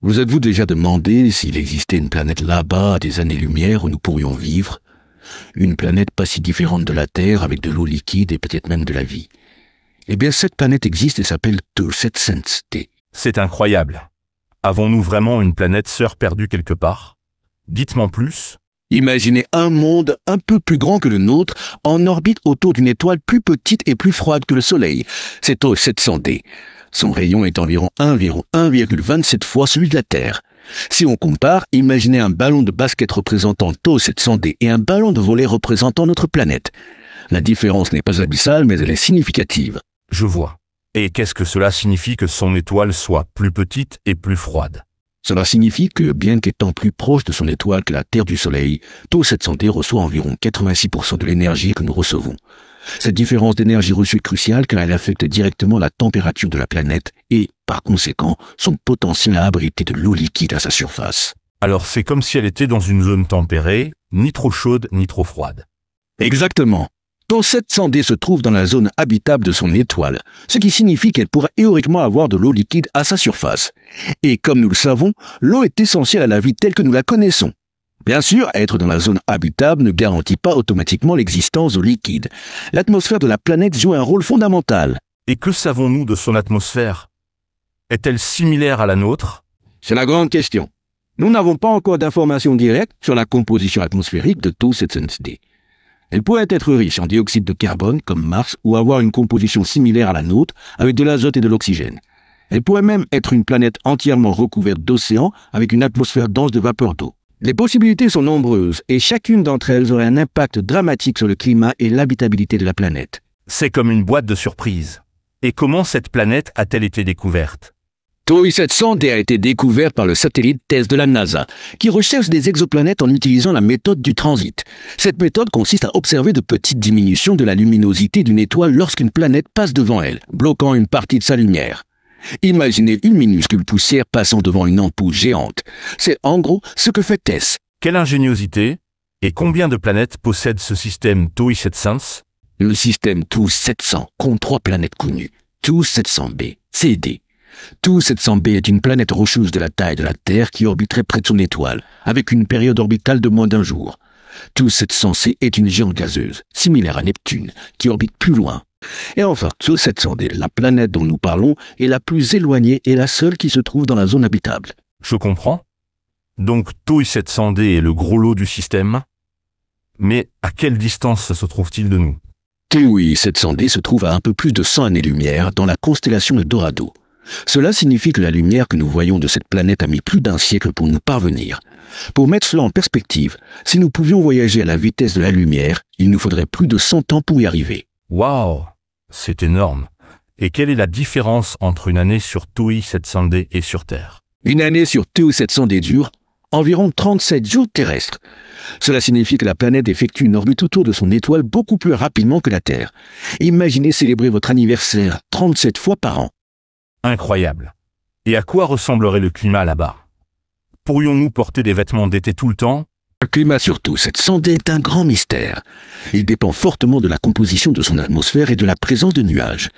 Vous êtes-vous déjà demandé s'il existait une planète là-bas à des années-lumière où nous pourrions vivre? Une planète pas si différente de la Terre avec de l'eau liquide et peut-être même de la vie. Eh bien, cette planète existe et s'appelle 2700D. C'est incroyable. Avons-nous vraiment une planète sœur perdue quelque part? Dites-moi plus. Imaginez un monde un peu plus grand que le nôtre, en orbite autour d'une étoile plus petite et plus froide que le Soleil. C'est 700D. Son rayon est environ 1,27 fois celui de la Terre. Si on compare, imaginez un ballon de basket représentant 700D et un ballon de volley représentant notre planète. La différence n'est pas abyssale, mais elle est significative. Je vois. Et qu'est-ce que cela signifie que son étoile soit plus petite et plus froide? Cela signifie que, bien qu'étant plus proche de son étoile que la Terre du Soleil, 700D reçoit environ 86% de l'énergie que nous recevons. Cette différence d'énergie reçue est cruciale car elle affecte directement la température de la planète et, par conséquent, son potentiel à abriter de l'eau liquide à sa surface. Alors c'est comme si elle était dans une zone tempérée, ni trop chaude ni trop froide. Exactement. 700D se trouve dans la zone habitable de son étoile, ce qui signifie qu'elle pourrait théoriquement avoir de l'eau liquide à sa surface. Et comme nous le savons, l'eau est essentielle à la vie telle que nous la connaissons. Bien sûr, être dans la zone habitable ne garantit pas automatiquement l'existence d'eau liquide. L'atmosphère de la planète joue un rôle fondamental. Et que savons-nous de son atmosphère? Est-elle similaire à la nôtre? C'est la grande question. Nous n'avons pas encore d'informations directes sur la composition atmosphérique de 2700D. Elle pourrait être riche en dioxyde de carbone, comme Mars, ou avoir une composition similaire à la nôtre, avec de l'azote et de l'oxygène. Elle pourrait même être une planète entièrement recouverte d'océans, avec une atmosphère dense de vapeur d'eau. Les possibilités sont nombreuses, et chacune d'entre elles aurait un impact dramatique sur le climat et l'habitabilité de la planète. C'est comme une boîte de surprises. Et comment cette planète a-t-elle été découverte? 700D a été découvert par le satellite TESS de la NASA, qui recherche des exoplanètes en utilisant la méthode du transit. Cette méthode consiste à observer de petites diminutions de la luminosité d'une étoile lorsqu'une planète passe devant elle, bloquant une partie de sa lumière. Imaginez une minuscule poussière passant devant une ampoule géante. C'est en gros ce que fait TESS. Quelle ingéniosité! Et combien de planètes possède ce système 2700? Le système 2700 compte 3 planètes connues. 2700B, CD. 2700B est une planète rocheuse de la taille de la Terre qui orbiterait près de son étoile, avec une période orbitale de moins d'1 jour. 2700C est une géante gazeuse, similaire à Neptune, qui orbite plus loin. Et enfin, 2700D, la planète dont nous parlons, est la plus éloignée et la seule qui se trouve dans la zone habitable. Je comprends. Donc 2700D est le gros lot du système. Mais à quelle distance se trouve-t-il de nous? 2700D se trouve à un peu plus de 100 années-lumière dans la constellation de Dorado. Cela signifie que la lumière que nous voyons de cette planète a mis plus d'1 siècle pour nous parvenir. Pour mettre cela en perspective, si nous pouvions voyager à la vitesse de la lumière, il nous faudrait plus de 100 ans pour y arriver. Waouh! C'est énorme. Et quelle est la différence entre une année sur 2700D et sur Terre? Une année sur 2700D dure environ 37 jours terrestres. Cela signifie que la planète effectue une orbite autour de son étoile beaucoup plus rapidement que la Terre. Imaginez célébrer votre anniversaire 37 fois par an. Incroyable. Et à quoi ressemblerait le climat là-bas? Pourrions-nous porter des vêtements d'été tout le temps? Le climat sur 2700D est un grand mystère. Il dépend fortement de la composition de son atmosphère et de la présence de nuages.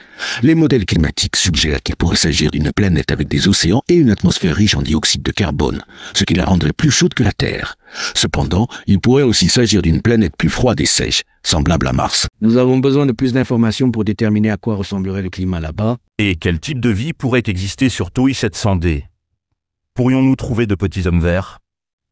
Les modèles climatiques suggèrent qu'il pourrait s'agir d'une planète avec des océans et une atmosphère riche en dioxyde de carbone, ce qui la rendrait plus chaude que la Terre. Cependant, il pourrait aussi s'agir d'une planète plus froide et sèche, semblable à Mars. Nous avons besoin de plus d'informations pour déterminer à quoi ressemblerait le climat là-bas. Et quel type de vie pourrait exister sur 2700D? Pourrions-nous trouver de petits hommes verts?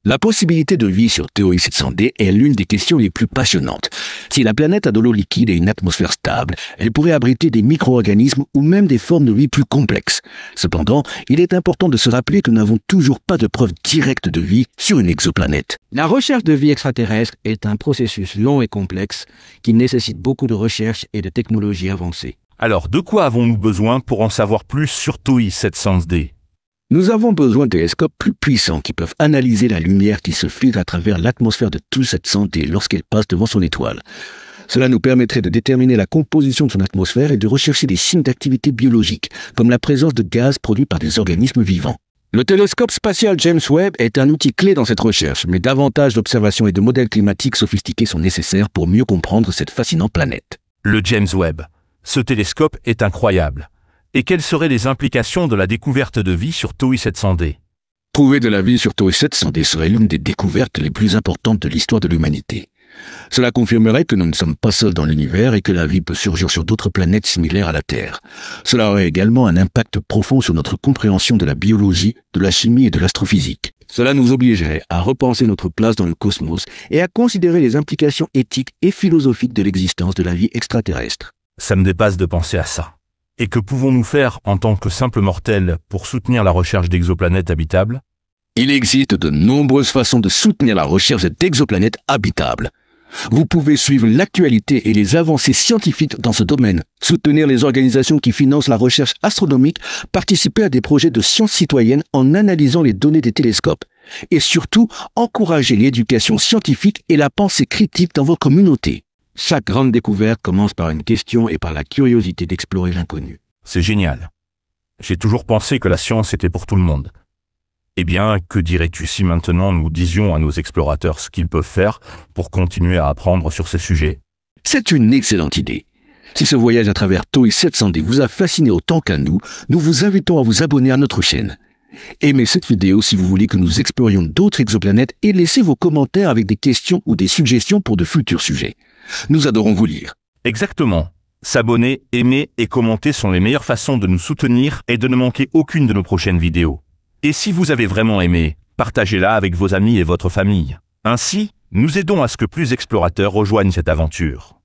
La possibilité de vie sur 2700D est l'une des questions les plus passionnantes. Si la planète a de l'eau liquide et une atmosphère stable, elle pourrait abriter des micro-organismes ou même des formes de vie plus complexes. Cependant, il est important de se rappeler que nous n'avons toujours pas de preuves directes de vie sur une exoplanète. La recherche de vie extraterrestre est un processus long et complexe qui nécessite beaucoup de recherche et de technologies avancées. Alors, de quoi avons-nous besoin pour en savoir plus sur 2700D? Nous avons besoin de télescopes plus puissants qui peuvent analyser la lumière qui se filtre à travers l'atmosphère de 2700D lorsqu'elle passe devant son étoile. Cela nous permettrait de déterminer la composition de son atmosphère et de rechercher des signes d'activité biologique, comme la présence de gaz produits par des organismes vivants. Le télescope spatial James Webb est un outil clé dans cette recherche, mais davantage d'observations et de modèles climatiques sophistiqués sont nécessaires pour mieux comprendre cette fascinante planète. Le James Webb. Ce télescope est incroyable. Et quelles seraient les implications de la découverte de vie sur 2700D? Trouver de la vie sur Tau 700D serait l'une des découvertes les plus importantes de l'histoire de l'humanité. Cela confirmerait que nous ne sommes pas seuls dans l'univers et que la vie peut surgir sur d'autres planètes similaires à la Terre. Cela aurait également un impact profond sur notre compréhension de la biologie, de la chimie et de l'astrophysique. Cela nous obligerait à repenser notre place dans le cosmos et à considérer les implications éthiques et philosophiques de l'existence de la vie extraterrestre. Ça me dépasse de penser à ça. Et que pouvons-nous faire en tant que simples mortels pour soutenir la recherche d'exoplanètes habitables? Il existe de nombreuses façons de soutenir la recherche d'exoplanètes habitables. Vous pouvez suivre l'actualité et les avancées scientifiques dans ce domaine, soutenir les organisations qui financent la recherche astronomique, participer à des projets de sciences citoyennes en analysant les données des télescopes, et surtout encourager l'éducation scientifique et la pensée critique dans vos communautés. Chaque grande découverte commence par une question et par la curiosité d'explorer l'inconnu. C'est génial. J'ai toujours pensé que la science était pour tout le monde. Eh bien, que dirais-tu si maintenant nous disions à nos explorateurs ce qu'ils peuvent faire pour continuer à apprendre sur ces sujets? C'est une excellente idée. Si ce voyage à travers Tau 700D vous a fasciné autant qu'à nous, nous vous invitons à vous abonner à notre chaîne. Aimez cette vidéo si vous voulez que nous explorions d'autres exoplanètes et laissez vos commentaires avec des questions ou des suggestions pour de futurs sujets. Nous adorons vous lire. Exactement. S'abonner, aimer et commenter sont les meilleures façons de nous soutenir et de ne manquer aucune de nos prochaines vidéos. Et si vous avez vraiment aimé, partagez-la avec vos amis et votre famille. Ainsi, nous aidons à ce que plus d'explorateurs rejoignent cette aventure.